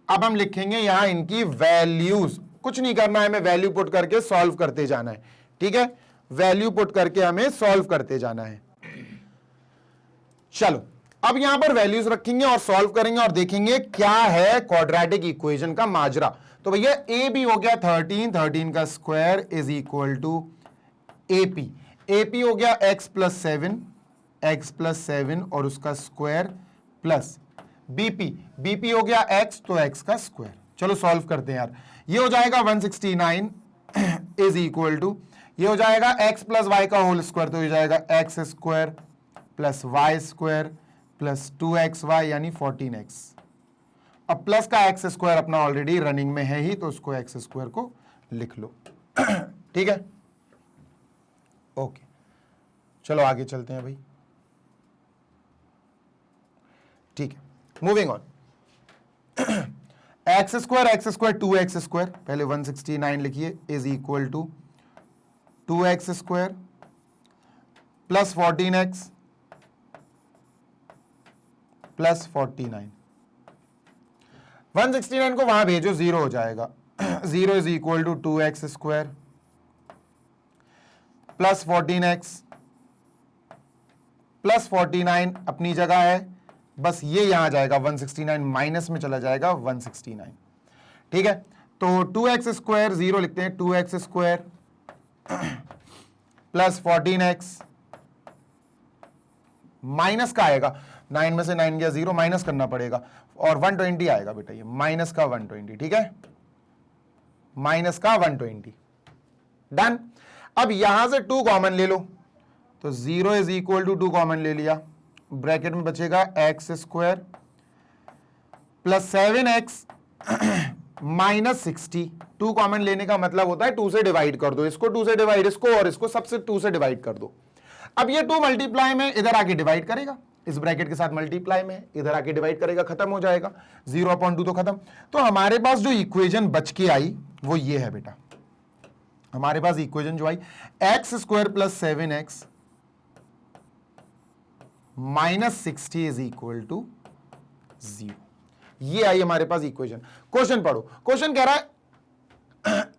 अब हम लिखेंगे यहां इनकी वैल्यूज, कुछ नहीं करना है, हमें वैल्यू पुट करके सॉल्व करते जाना है, ठीक है, वैल्यू पुट करके हमें सॉल्व करते जाना है। चलो अब यहां पर वैल्यूज रखेंगे और सॉल्व करेंगे और देखेंगे क्या है क्वाड्रेटिक इक्वेशन का माजरा। तो भैया AB हो गया 13, 13 का square is equal to AP। AP हो गया x प्लस 7, x प्लस 7 और उसका स्क्वायर प्लस BP हो गया x, तो x का स्क्वायर। चलो सॉल्व करते हैं यार। ये हो जाएगा 169 इज इक्वल टू, ये हो जाएगा x प्लस वाई का होल स्क्वायर, तो हो जाएगा x square plus y square plus 2xy यानी 14x। अब प्लस का x स्क्वायर अपना ऑलरेडी रनिंग में है ही, तो उसको x स्क्वायर को लिख लो। ठीक है, ओके, चलो आगे चलते हैं भाई। ठीक है, moving on. x square 2x square, पहले 169 लिखिए is equal to 2x square plus 14x plus 49। 169 को वहां भेजो, 0 हो जाएगा। 0 is equal to 2x square plus 14x plus 49 अपनी जगह है, बस ये यहां जाएगा 169, माइनस में चला जाएगा 169। ठीक है, तो 2x स्क्वायर 0 लिखते हैं, 2x square plus 14x minus का आएगा, 9 में से 9 गया 0, माइनस करना पड़ेगा, और 120 आएगा बेटा, ये माइनस का 120। ठीक है, माइनस का 120, डन। अब यहां से 2 कॉमन ले लो, तो 0 इज इक्वल टू 2 कॉमन ले लिया, ब्रैकेट में बचेगा x square plus 7x minus 60। 2 common लेने का मतलब होता है 2 से डिवाइड कर दो, इसको 2 से डिवाइड, इसको और इसको सबसे 2 से डिवाइड कर दो। अब ये 2 मल्टीप्लाई में इधर आके डिवाइड करेगा, इस ब्रैकेट के साथ मल्टीप्लाई में इधर आके डिवाइड करेगा, खत्म हो जाएगा, 0/2 तो खत्म। तो हमारे पास जो इक्वेशन बच के आई वो ये है बेटा, हमारे पास इक्वेशन जो आई x square plus 7x minus 60 is equal to 0, ये आई हमारे पास इक्वेशन। क्वेश्चन पढ़ो, क्वेश्चन कह रहा है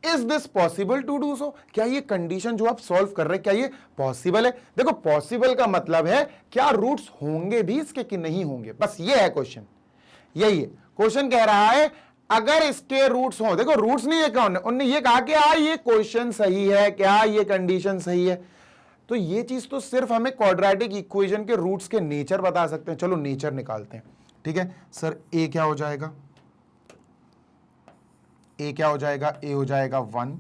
is this possible to do so, क्या ये कंडीशन जो आप सॉल्व कर रहे हैं क्या ये पॉसिबल है? देखो पॉसिबल का मतलब है क्या रूट्स होंगे भी इसके कि नहीं होंगे, बस ये है क्वेश्चन, यही है क्वेश्चन। कह रहा है अगर इसके रूट्स हो, देखो रूट्स नहीं है क्या, उन्होंने ये कहा कि ये क्वेश्चन सही है, क्या ये कंडीशन सही है, तो ये चीज तो सिर्फ हमें क्वाड्रेटिक इक्वेशन के रूट्स के नेचर बता सकते हैं। चलो नेचर निकालते हैं। ठीक है सर, ए क्या हो जाएगा, ए क्या हो जाएगा, ए हो जाएगा 1,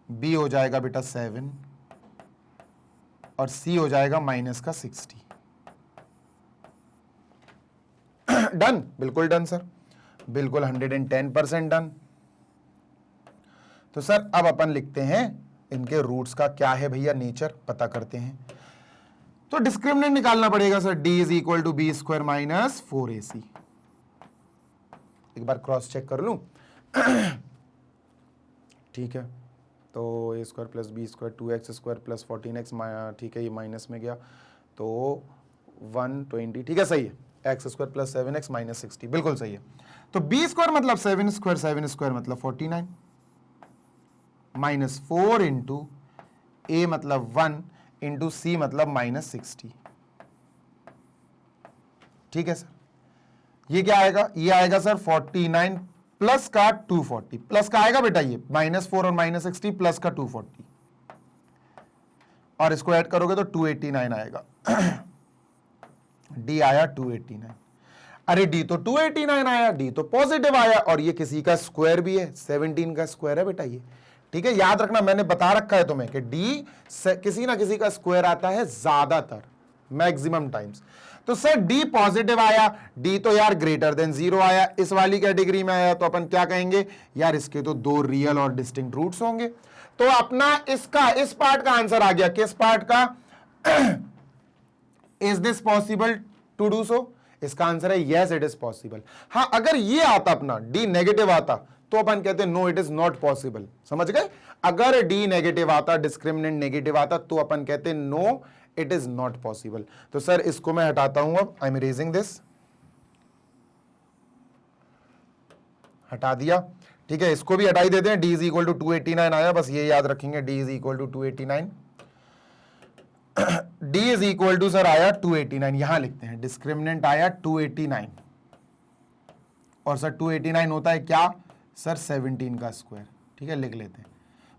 बी हो जाएगा बेटा 7 और सी हो जाएगा माइनस का 60। डन, बिल्कुल डन सर, बिल्कुल 110% डन। तो सर अब अपन लिखते हैं इनके रूट्स का क्या है भैया नेचर, पता करते हैं। तो डिस्क्रिमिनेंट निकालना पड़ेगा sir, d is equal to b square minus 4ac। एक बार क्रॉस चेक कर लूं। ठीक है, तो a square plus b square 2x square plus 14x, ठीक है ये माइनस में गया तो 120, ठीक है सही है, x square plus 7x minus 60, बिल्कुल सही है। तो b स्क्वायर मतलब 7 स्क्वायर मतलब 49 माइनस 4 इंटू a मतलब 1 इंटू सी मतलब माइनस 60। ठीक है सर, ये क्या आएगा, ये आएगा सर 49 प्लस का 240, प्लस का आएगा बेटा ये -4 और -60 प्लस का 240 और इसको ऐड करोगे तो 289 आएगा। डी आया 289, अरे डी तो 289 आया, डी तो पॉजिटिव आया और ये किसी का स्क्वायर भी है, 17 का स्क्वायर है बेटा ये। ठीक है, याद रखना मैंने बता रखा है तुम्हें कि डी किसी ना किसी का स्क्वायर आता है ज्यादातर, मैक्सिमम टाइम्स। तो सर डी पॉजिटिव आया, डी तो यार ग्रेटर देन 0 आया, इस वाली कैटेगरी में आया, तो अपन क्या कहेंगे यार इसके तो 2 रियल और डिस्टिंक्ट रूट्स होंगे। तो अपना इसका इस पार्ट का आंसर आ गया, किस पार्ट का, is this possible to do so, इसका आंसर है यस इट इज पॉसिबल। हाँ अगर ये आता अपना डी नेगेटिव आता तो अपन कहते हैं no it is not possible, समझ गए। अगर डी नेगेटिव आता, डिस्क्रिमिनेंट नेगेटिव आता तो अपन कहते हैं no it is not possible. तो सर इसको मैं हटाता हूं, अब आई एम इरेजिंग दिस, हटा दिया। ठीक है, इसको भी हटाई देते हैं, डी इज इक्वल टू 289 आया, बस ये याद रखेंगे, D is equal to 289। D is equal to sir आया 289, यहां लिखते हैं डिस्क्रिमिनेंट आया 289 और सर 289 होता है क्या सर 17 का स्क्वायर। ठीक है, लिख लेते हैं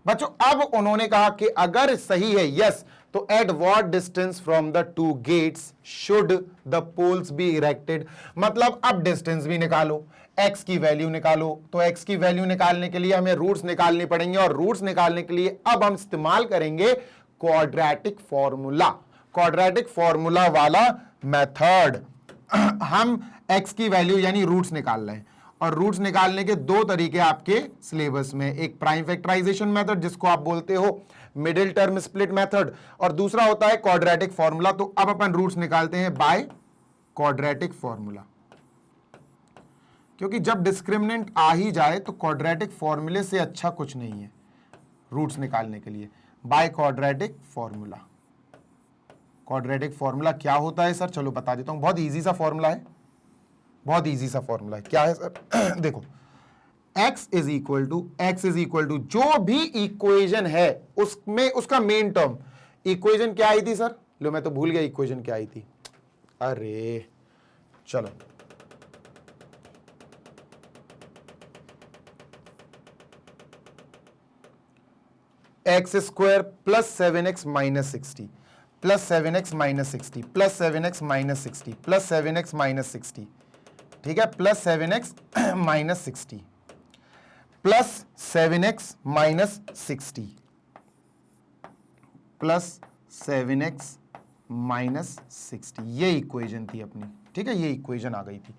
बच्चों। अब उन्होंने कहा कि अगर सही है यस, तो at what distance from the 2 gates should the poles be erected, मतलब अब डिस्टेंस भी निकालो, x की वैल्यू निकालो। तो x की वैल्यू निकालने के लिए हमें रूट्स निकालनी पड़ेंगे और रूट्स निकालने के लिए अब हम इस्तेमाल करेंगे क्वाड्रेटिक फॉर्मूला, क्वाड्रेटिक फॉर्मूला वाला मेथड। हम x की वैल्यू यानी रूट्स निकाल रहे हैं और रूट्स निकालने के 2 तरीके आपके सिलेबस में, एक प्राइम फैक्टराइजेशन मेथड जिसको आप बोलते हो मिडिल टर्म स्प्लिट मेथड और दूसरा होता है क्वाड्रेटिक फॉर्मूला। तो अब अपन रूट्स निकालते हैं बाय क्वाड्रेटिक फॉर्मूला, क्योंकि जब डिस्क्रिमिनेंट आ ही जाए तो क्वाड्रेटिक फॉर्मूले से अच्छा कुछ नहीं है रूट्स निकालने के लिए। By quadratic formula, quadratic formula क्या होता है सर, चलो बता देता हूं, बहुत इजी सा फॉर्मूला है, बहुत इजी सा फॉर्मूला है। क्या है सर देखो, x इज इक्वल टू जो भी इक्वेशन है उसमें उसका मेन टर्म, इक्वेशन क्या आई थी सर, लो मैं तो भूल गया इक्वेशन क्या आई थी, अरे चलो, x square plus 7x minus 60 plus 7x minus 60 plus 7x minus 60 plus 7x minus 60, ठीक है, plus 7x minus 60 plus 7x minus 60 plus 7x minus 60, ये इक्वेशन थी अपनी, ठीक है, ये इक्वेशन आ गई थी।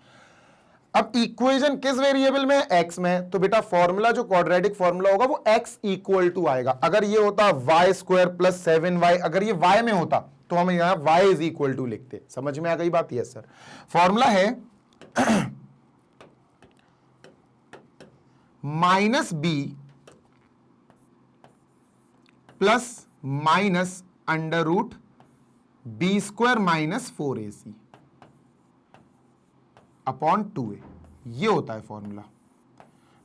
अब इक्वेशन किस वेरिएबल में है? x में। तो बेटा फॉर्मूला जो क्वाड्रेटिक फॉर्मूला होगा वो x इक्वल टू आएगा। अगर ये होता वाई स्क्वायर प्लस 7y, अगर ये y में होता तो हम यहां y इज इक्वल टू लिखते। समझ में आ गई बात? Yes sir. फॉर्मूला है minus b plus minus under root b square minus 4ac upon 2a, ये होता है फॉर्मूला।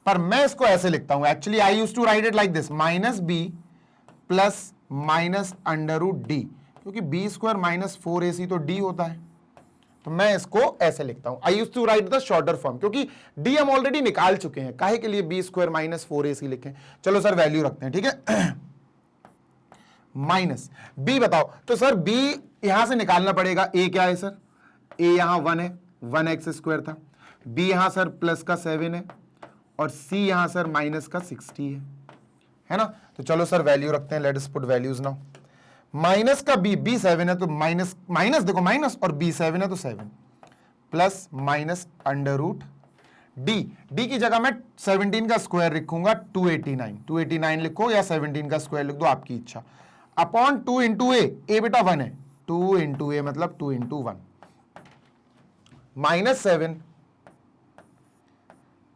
पर मैं इसको ऐसे लिखता हूं, actually I use to write it like this, minus b plus minus under root D, क्योंकि बी स्क्वायर माइनस 4ac तो डी होता है, तो मैं इसको ऐसे लिखता हूं। I use to write the shorter form, क्योंकि डी हम ऑलरेडी निकाल चुके हैं, काहे के लिए बी स्क्वायर माइनस 4ac लिखें। चलो सर वैल्यू रखते हैं, ठीक है। माइनस बी बताओ, तो सर बी यहां से निकालना पड़ेगा। ए क्या है सर? ए यहां 1 है, 1x स्क्वायर था। बी यहां सर प्लस का 7 है और सी यहां सर माइनस का 60 है ना। तो चलो सर वैल्यू रखते हैं, let us put values now. Minus का बी 7 है तो माइनस माइनस देखो माइनस, और बी 7 है तो 7 plus minus under root D की जगह मैं 17 का स्क्वायर लिखूंगा 289 लिखो या 17 का स्क्वायर लिख दो, आपकी इच्छा, अपॉन 2 इंटू ए बेटा 1 है, 2 इंटू ए मतलब 2 into 1 minus 7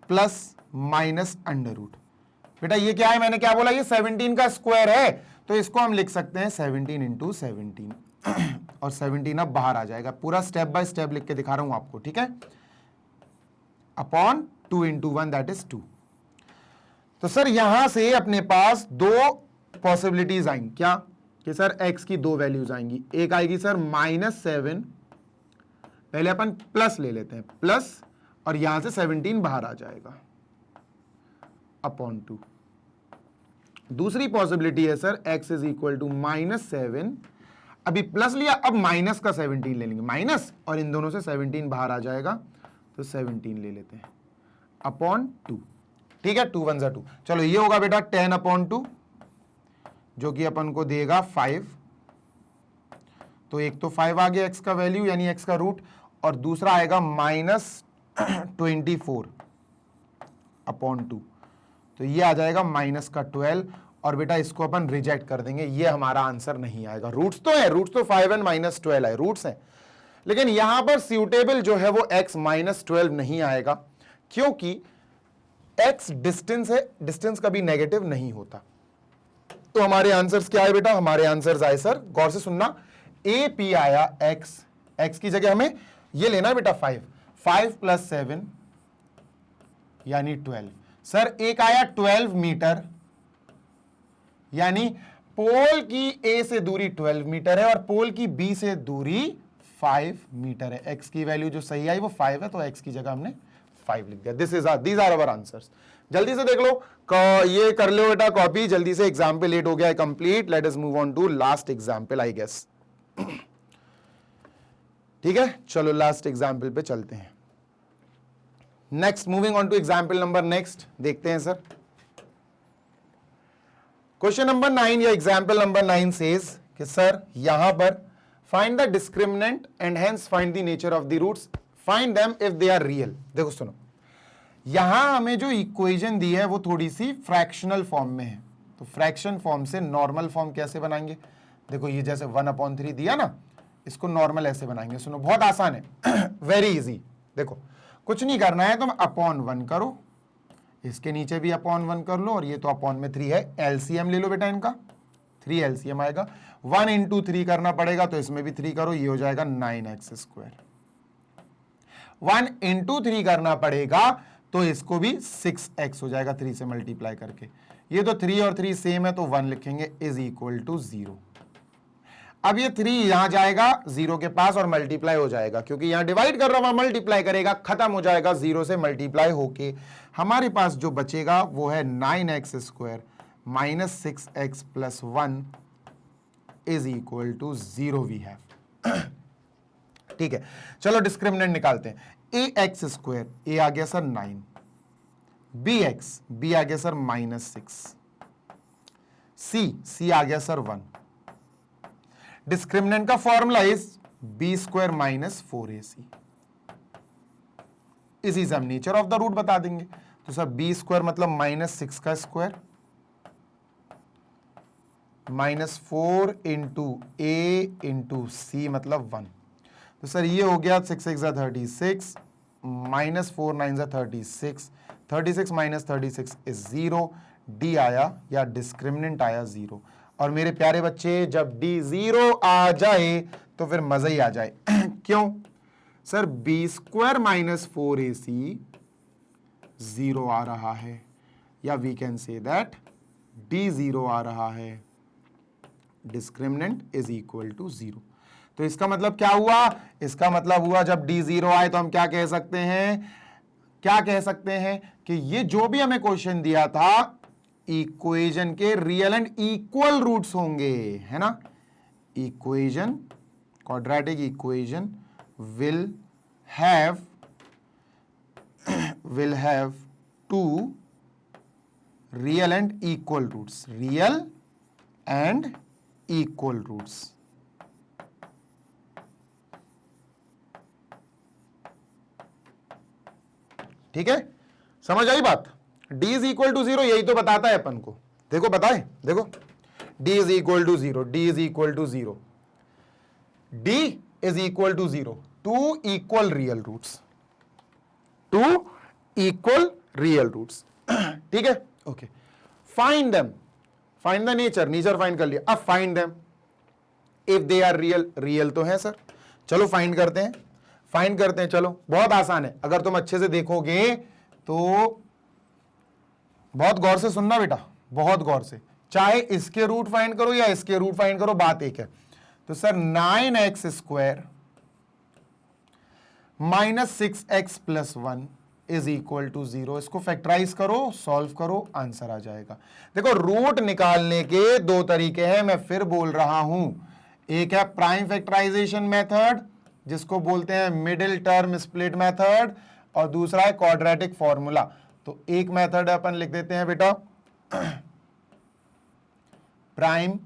plus minus under root. बेटा ये क्या है? मैंने क्या बोला? ये 17 का स्क्वायर है, तो इसको हम लिख सकते हैं 17 इंटू 17 और 17 अब बाहर आ जाएगा। पूरा स्टेप बाय स्टेप लिख के दिखा रहा हूं आपको, ठीक है। Upon 2 into 1 that is 2। तो सर यहां से अपने पास दो पॉसिबिलिटीज आएंगी, क्या कि सर x की दो वैल्यूज आएंगी। एक आएगी सर -7, पहले अपन प्लस ले लेते हैं, प्लस, और यहां से 17 बाहर आ जाएगा अपॉन 2। दूसरी पॉसिबिलिटी है sir x is equal to -7, अभी प्लस लिया, अब माइनस का 17 ले लेंगे, माइनस, और इन दोनों से 17 बाहर आ जाएगा, तो 17 ले लेते हैं अपॉन 2, ठीक है। 2 1 जा 2, चलो ये होगा बेटा 10 अपॉन 2, जो कि अपन को देगा 5। तो एक तो 5 आ गया x का वैल्यू यानी x का रूट, और दूसरा आएगा -24 अपॉन 2, तो ये आ जाएगा माइनस का 12, और बेटा इसको अपन रिजेक्ट कर देंगे, ये हमारा आंसर नहीं आएगा। रूट्स तो है, रूट्स तो 5 एंड -12 है, रूट्स हैं, लेकिन यहां पर सूटेबल जो है वो x -12 नहीं आएगा, क्योंकि x डिस्टेंस है, डिस्टेंस कभी नेगेटिव नहीं होता। तो हमारे आंसर्स क्या है बेटा? हमारे आंसर्स आए सर, गौर से सुनना, ए पी आया x की जगह हमें ये लेना है बेटा 5 प्लस 7 यानी 12। सर एक आया 12 मीटर, यानी पोल की ए से दूरी 12 मीटर है और पोल की बी से दूरी 5 मीटर है। x की वैल्यू जो सही आई वो 5 है, तो x की जगह हमने 5 लिख दिया। These are our answers. जल्दी से देख लो, ये कर लो बेटा कॉपी जल्दी से, एग्जाम्पल लेट हो गया है complete. Let us move on to last example I guess, ठीक है। चलो लास्ट एग्जाम्पल पे चलते हैं। Next, moving on to example number next, देखते हैं सर। क्वेश्चन नंबर 9 या एग्जाम्पल नंबर 9 सेज कि सर यहां पर find the discriminant and hence find the nature of the roots, find them if they are real. देखो सुनो, यहां हमें जो इक्वेशन दी है वो थोड़ी सी फ्रैक्शनल फॉर्म में है, तो फ्रैक्शन फॉर्म से नॉर्मल फॉर्म कैसे बनाएंगे? देखो ये जैसे 1/3 दिया ना, इसको नॉर्मल ऐसे बनाएंगे। सुनो बहुत आसान है, वेरी इजी। देखो कुछ नहीं करना है, तुम अपॉन 1 करो, इसके नीचे भी अपॉन 1 कर लो, और ये तो अपॉन में 3 है, एलसीएम ले लो बेटा इनका, 3 एलसीएम आएगा। 1 इंटू 3 करना पड़ेगा, तो इसमें भी 3 करो, ये हो जाएगा 9x स्क्वायर। 1 इंटू 3 करना पड़ेगा, तो इसको भी 6x हो जाएगा 3 से मल्टीप्लाई करके। ये तो 3 और 3 सेम है, तो 1 लिखेंगे इज इक्वल टू 0। अब ये 3 यहां जाएगा 0 के पास और मल्टीप्लाई हो जाएगा, क्योंकि यहां डिवाइड कर रहा हूं, मल्टीप्लाई करेगा, खत्म हो जाएगा 0 से मल्टीप्लाई होके। हमारे पास जो बचेगा वो है 9x square minus 6x plus 1 is equal to 0 we have. ठीक है, चलो डिस्क्रिमिनेंट निकालते हैं। ए एक्स स्क्वायर, ए आ गया सर 9, बी एक्स, बी आ गया सर -6, सी आ गया सर 1। डिस्क्रिमिनेंट का formula is B square minus 4ac। इसी से हम नेचर ऑफ द रूट बता देंगे। तो सर बी स्क्वायर मतलब -6 का स्क्वायर -4 इंटू ए इंटू सी मतलब 1। तो सर ये हो गया 6 6 36, -4 9 36, 36 माइनस 36 इज 0। डी आया या डिस्क्रिमिनेंट आया 0। और मेरे प्यारे बच्चे, जब डी 0 आ जाए तो फिर मजा ही आ जाए। क्यों sir? B square minus 4ac 0 आ रहा है, या we can say that D 0 आ रहा है, डिस्क्रिमिनेंट इज इक्वल टू 0। तो इसका मतलब क्या हुआ? इसका मतलब हुआ जब डी 0 आए तो हम क्या कह सकते हैं? क्या कह सकते हैं कि ये जो भी हमें क्वेश्चन दिया था, इक्वेशन के रियल एंड इक्वल रूट्स होंगे, है ना? Equation, quadratic equation will have two real and equal roots, real and equal roots. ठीक है, समझ आई बात? d इज इक्वल टू 0 यही तो बताता है अपन को। देखो बताए, देखो d is equal to 0, d is equal to 0, d is equal to 0, two equal real roots, two equal real roots. ठीक है, okay. Find them, find the nature, nature find कर लिया। अब find them if they are real, real तो है sir. चलो find करते हैं, फाइंड करते हैं। चलो बहुत आसान है, अगर तुम अच्छे से देखोगे तो। बहुत गौर से सुनना बेटा, बहुत गौर से, चाहे इसके रूट फाइंड करो या इसके रूट फाइंड करो, बात एक है। तो sir 9x square minus 6x plus 1 is equal to 0। इसको फैक्टराइज करो, सॉल्व करो, आंसर आ जाएगा। देखो रूट निकालने के दो तरीके हैं, मैं फिर बोल रहा हूं। एक है प्राइम फैक्टराइजेशन मेथड, जिसको बोलते हैं मिडिल टर्म स्प्लिट मेथड, और दूसरा है क्वाड्रेटिक फॉर्मूला। तो एक मेथड अपन लिख देते हैं बेटा प्राइम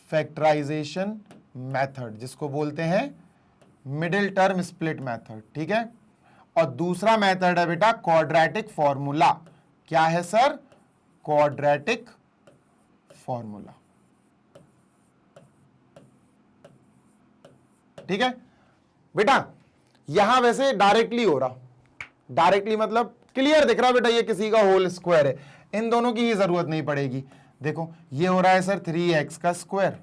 फैक्टराइजेशन मेथड, जिसको बोलते हैं मिडिल टर्म स्प्लिट मेथड। ठीक है, और दूसरा मेथड है बेटा क्वाड्रेटिक फॉर्मूला। क्या है सर? Quadratic formula. ठीक है बेटा, यहां वैसे डायरेक्टली हो रहा, डायरेक्टली मतलब क्लियर दिख रहा बेटा, ये किसी का होल स्क्वायर है, इन दोनों की ही जरूरत नहीं पड़ेगी। देखो ये हो रहा है सर 3x का स्क्वायर,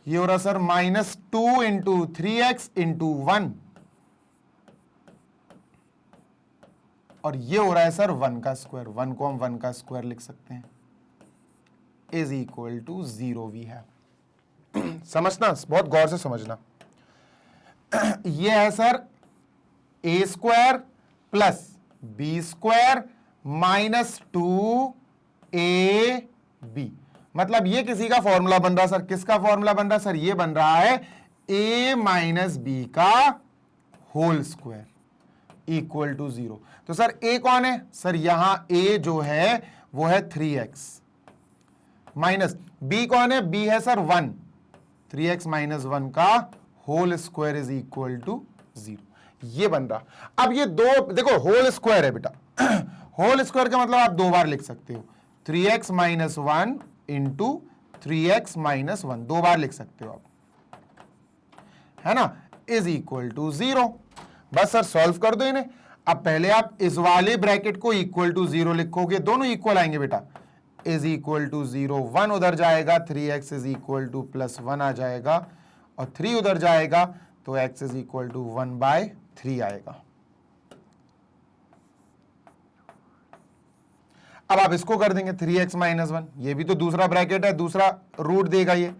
ये हो रहा सर -2 इंटू 3x इंटू 1, और ये हो रहा है सर 1 का स्क्वायर। 1 को हम 1 का स्क्वायर लिख सकते हैं, is equal to 0 we have. समझना, बहुत गौर से समझना। ये है sir a square plus b square minus 2ab, मतलब ये किसी का फॉर्मूला बन रहा। सर किसका फॉर्मूला बन रहा? सर ये बन रहा है a माइनस बी का होल स्क्वायर इक्वल टू 0। तो सर a कौन है? सर यहां a जो है वो है 3x माइनस b कौन है? b है सर 1, 3x माइनस 1 का whole square is equal to 0। ये बन रहा। अब ये दो देखो होल स्क्वायर है बेटा, होल स्क्वायर का मतलब आप दो बार लिख सकते हो, 3x minus 1 into 3x minus 1, दो बार लिख सकते हो आप, है ना, इज इक्वल टू 0। बस सर सॉल्व कर दो इन्हें। अब पहले आप इस वाले ब्रैकेट को इक्वल टू 0 लिखोगे, दोनों इक्वल आएंगे बेटा, इज इक्वल टू 0, 1 उधर जाएगा, 3x is equal two plus 1 आ जाएगा, और 3 उधर जाएगा तो x इज इक्वल टू 1/3 आएगा। अब आप इसको कर देंगे 3x माइनस 1, ये भी तो दूसरा ब्रैकेट है, दूसरा रूट देगा ये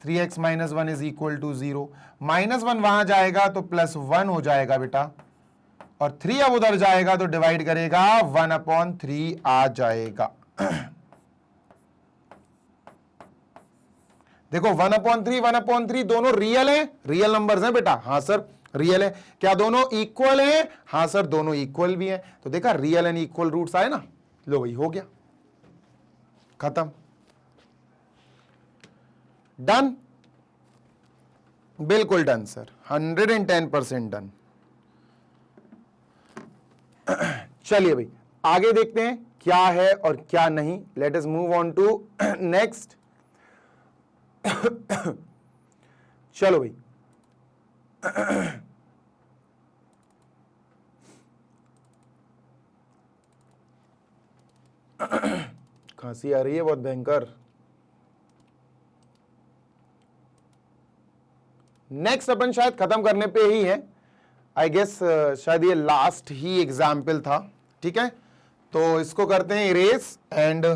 3x minus 1 is equal to 0, -1 वहां जाएगा तो +1 हो जाएगा बेटा, और 3 अब उधर जाएगा तो डिवाइड करेगा 1/3 आ जाएगा। देखो 1/3 दोनों रियल है, रियल नंबर्स हैं बेटा, हाँ सर रियल है। क्या दोनों इक्वल है? हाँ सर दोनों इक्वल भी हैं। तो देखा रियल एंड इक्वल रूट्स आए ना, लो भाई हो गया, खत्म, डन, बिल्कुल डन सर, 110% डन। चलिए भाई आगे देखते हैं क्या है और क्या नहीं। Let us move on to next. चलो भाई खांसी आ रही है बहुत भयंकर। नेक्स्ट अपन शायद खत्म करने पे ही है, आई गेस शायद ये लास्ट ही एग्जाम्पल था, ठीक है, तो इसको करते हैं इरेज एंड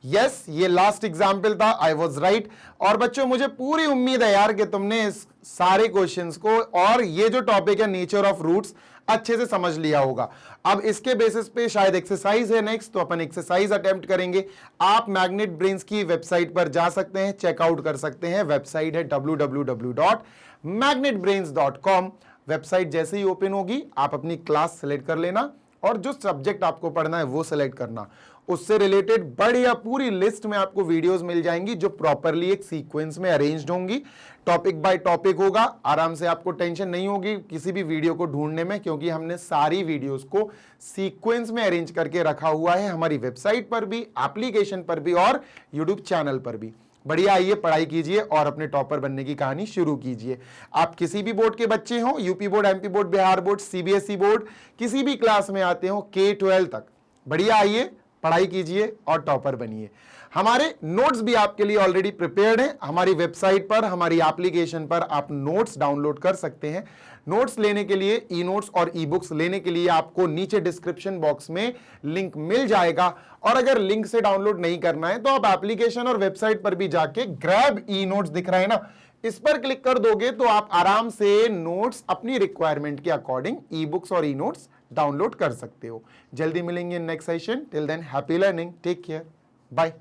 यस ये लास्ट एग्जाम्पल था, आई वॉज राइट। और बच्चों मुझे पूरी उम्मीद है यार कि तुमने इस सारे क्वेश्चंस को और ये जो टॉपिक है नेचर ऑफ रूट्स अच्छे से समझ लिया होगा। अब इसके बेसिस पे शायद एक्सरसाइज है नेक्स्ट, तो अपन एक्सरसाइज अटेम्प्ट करेंगे। आप मैग्नेट ब्रेन्स की वेबसाइट पर जा सकते हैं, चेकआउट कर सकते हैं, वेबसाइट है www.magnetbrains.com। वेबसाइट जैसे ही ओपन होगी आप अपनी क्लास सेलेक्ट कर लेना और जो सब्जेक्ट आपको पढ़ना है वो सेलेक्ट करना, उससे रिलेटेड बढ़िया पूरी लिस्ट में आपको वीडियोस मिल जाएंगी जो प्रॉपरली एक सीक्वेंस में अरेंज्ड होंगी, टॉपिक बाय टॉपिक होगा। आराम से, आपको टेंशन नहीं होगी किसी भी वीडियो को ढूंढने में, क्योंकि हमने सारी वीडियोस को सीक्वेंस में अरेंज करके रखा हुआ है हमारी वेबसाइट पर भी, एप्लीकेशन पर भी और यूट्यूब चैनल पर भी। बढ़िया, आइए पढ़ाई कीजिए और अपने टॉपर बनने की कहानी शुरू कीजिए। आप किसी भी बोर्ड के बच्चे हो, UP board, MP board, Bihar board, CBSE board, किसी भी क्लास में आते हो, K-12 तक, बढ़िया आइए पढ़ाई कीजिए और टॉपर बनिए। हमारे नोट्स भी आपके लिए ऑलरेडी प्रिपेयर्ड हैं, हमारी वेबसाइट पर, हमारी एप्लीकेशन पर आप नोट्स डाउनलोड कर सकते हैं। नोट्स लेने के लिए, ई नोट्स और ई बुक्स लेने के लिए आपको नीचे डिस्क्रिप्शन बॉक्स में लिंक मिल जाएगा, और अगर लिंक से डाउनलोड नहीं करना है तो आप एप्लीकेशन और वेबसाइट पर भी जाके ग्रैब ई नोट्स दिख रहा है ना, इस पर क्लिक कर दोगे तो आप आराम से नोट्स अपनी रिक्वायरमेंट के अकॉर्डिंग ई बुक्स और ई नोट्स डाउनलोड कर सकते हो। जल्दी मिलेंगे next session, till then happy learning, take care, bye.